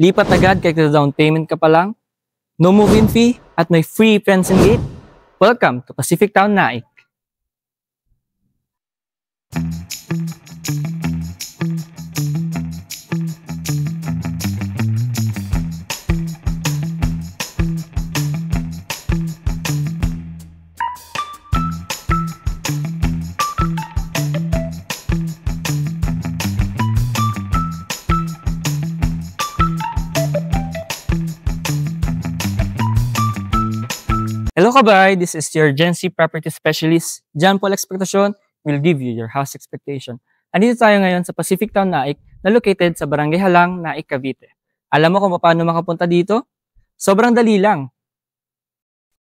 Lipat agad kahit down payment ka pa lang, no move-in fee at may free fencing gate. Welcome to Pacific Town Naik. Hello kabay, this is your Gen Z Property Specialist, John Paul Expectation will give you your house expectation. Andito tayo ngayon sa Pacific Town Naik na located sa Barangay Halang, Naik, Cavite. Alam mo kung paano makapunta dito? Sobrang dali lang.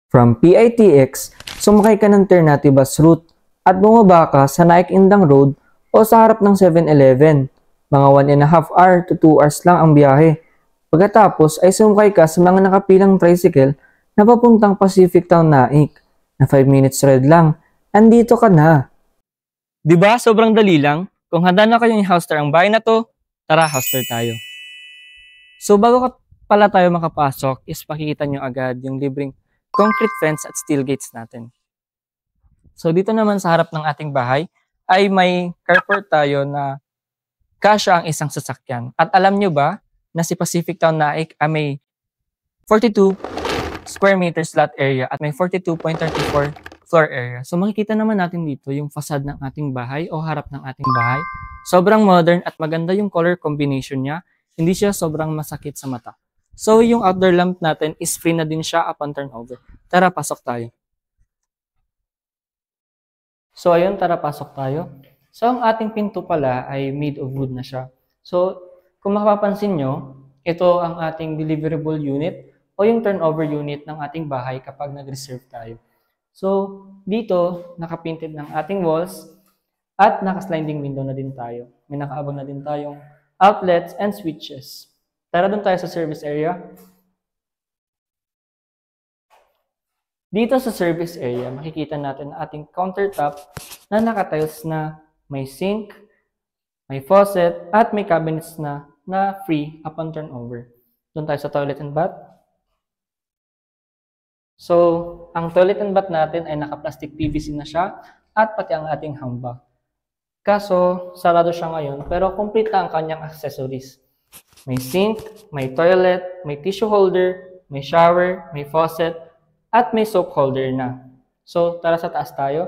From PITX, sumakay ka ng Ternate bus route at bumaba ka sa Naik Indang Road o sa harap ng 7-Eleven. Mga 1.5 hour to 2 hours lang ang biyahe. Pagkatapos ay sumakay ka sa mga nakapilang tricycle na papuntang Pacific Town Naik, na 5 minutes ride lang, andito ka na. Diba sobrang dali lang? Kung handa na kayong i-house tour ang bahay na to, tara house tour tayo. So bago pala tayo makapasok, is pakikita nyo agad yung libreng concrete fence at steel gates natin. So dito naman sa harap ng ating bahay, ay may carport tayo na kasya ang isang sasakyan. At alam nyo ba, na si Pacific Town Naik ay may 42 square meters lot area at may 42.34 floor area. So makikita naman natin dito yung facade ng ating bahay o harap ng ating bahay. Sobrang modern at maganda yung color combination niya. Hindi siya sobrang masakit sa mata. So yung outdoor lamp natin is free na din siya upon turnover. Tara, pasok tayo. So ayun, tara, pasok tayo. So ang ating pinto pala ay made of wood na siya. So kung makapapansin nyo, ito ang ating deliverable unit o yung turnover unit ng ating bahay kapag nag-reserve tayo. So, dito, nakapainted ng ating walls at naka-sliding window na din tayo. May nakaabang na din tayong outlets and switches. Tara doon tayo sa service area. Dito sa service area, makikita natin ang ating countertop na naka-tiles na may sink, may faucet, at may cabinets na free upon turnover. Doon tayo sa toilet and bath. So, ang toilet and bath natin ay naka-plastic PVC na siya at pati ang ating hamba. Kaso, sarado siya ngayon pero complete na ang kanyang accessories. May sink, may toilet, may tissue holder, may shower, may faucet, at may soap holder na. So, tara sa taas tayo.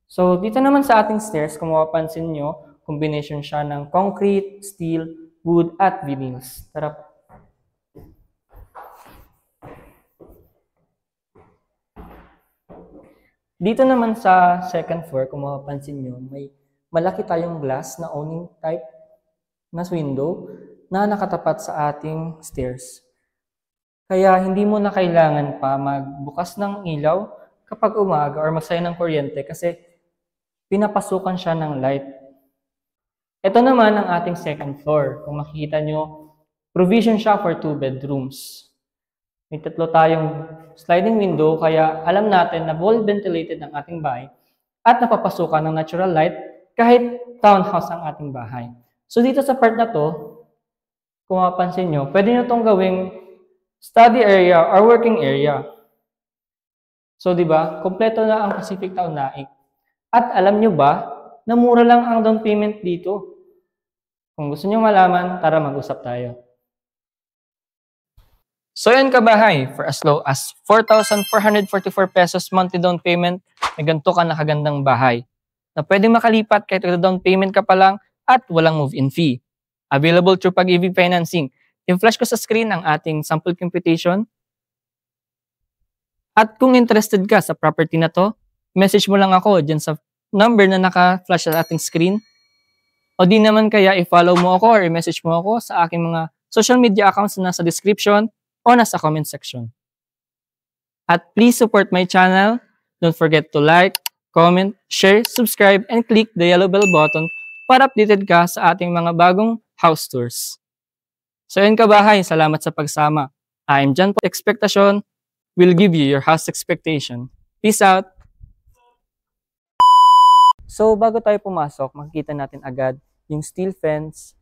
So, dito naman sa ating stairs, kung mapapansin nyo, combination siya ng concrete, steel, wood, at vinyls. Tara. Dito naman sa second floor, kung mapapansin nyo, may malaki tayong glass na awning type na window na nakatapat sa ating stairs. Kaya hindi mo na kailangan pa magbukas ng ilaw kapag umaga or magsaya ng kuryente kasi pinapasukan siya ng light. Ito naman ang ating second floor. Kung makikita nyo, provision siya for 2 bedrooms. May 3 tayong sliding window kaya alam natin na well ventilated ang ating bahay at napapasukan ng natural light kahit townhouse ang ating bahay. So dito sa part na to, kung mapapansin nyo, pwede nyo itong gawing study area or working area. So diba, kompleto na ang Pacific Town Naik. At alam nyo ba na mura lang ang down payment dito? Kung gusto nyo malaman, tara mag-usap tayo. So yun kabahay, for as low as 4,444 pesos monthly down payment, may ganito ka na kagandang bahay na pwedeng makalipat kahit down payment ka pa lang at walang move-in fee. Available through Pag-ibig Financing. I-flash ko sa screen ang ating sample computation. At kung interested ka sa property na to, message mo lang ako dyan sa number na naka-flash sa ating screen. O di naman kaya i-follow mo ako or i-message mo ako sa aking mga social media accounts na nasa description o nasa comment section. At please support my channel. Don't forget to like, comment, share, subscribe, and click the yellow bell button para updated ka sa ating mga bagong house tours. So yun kabahay, salamat sa pagsama. I'm John Paul Expectation. Will give you your house expectation. Peace out! So bago tayo pumasok, makikita natin agad yung steel fence